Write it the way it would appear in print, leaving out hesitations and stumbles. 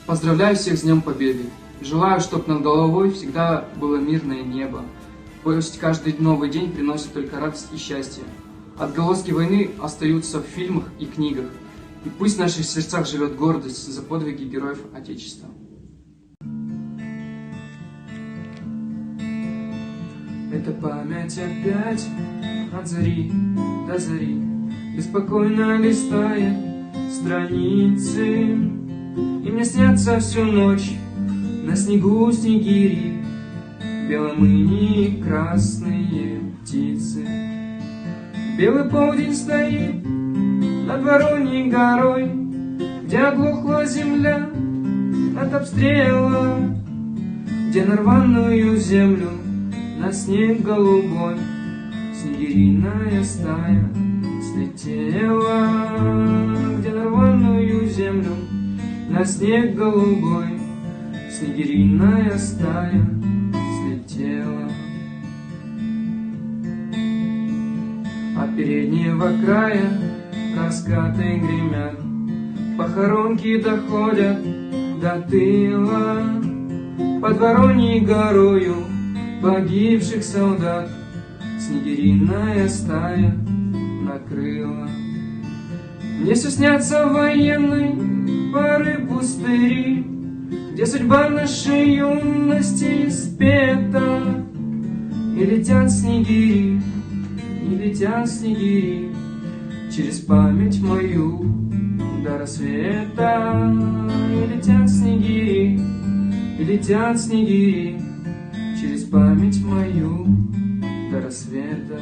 Поздравляю всех с Днем Победы. Желаю, чтобы над головой всегда было мирное небо. Пусть каждый новый день приносит только радость и счастье. Отголоски войны остаются в фильмах и книгах. И пусть в наших сердцах живет гордость за подвиги героев Отечества. Это память опять от зари до зари, беспокойно листает страницы. И мне снятся всю ночь на снегу снегири, белым иней красные птицы. Белый полдень стоит над Вороньей горой, где оглохла земля от обстрела, где на рваную землю на снег голубой снегириная стая слетела, где на рваную землю на снег голубой снегириная стая слетела. От переднего края раскаты гремят, похоронки доходят до тыла. Под Вороньей горою погибших солдат снегириная стая накрыла. Мне все снятся военной поры пустыри, где судьба нашей юности спета. И летят снегири, и летят снегири через память мою до рассвета. И летят снегири, и летят снегири через память мою до рассвета.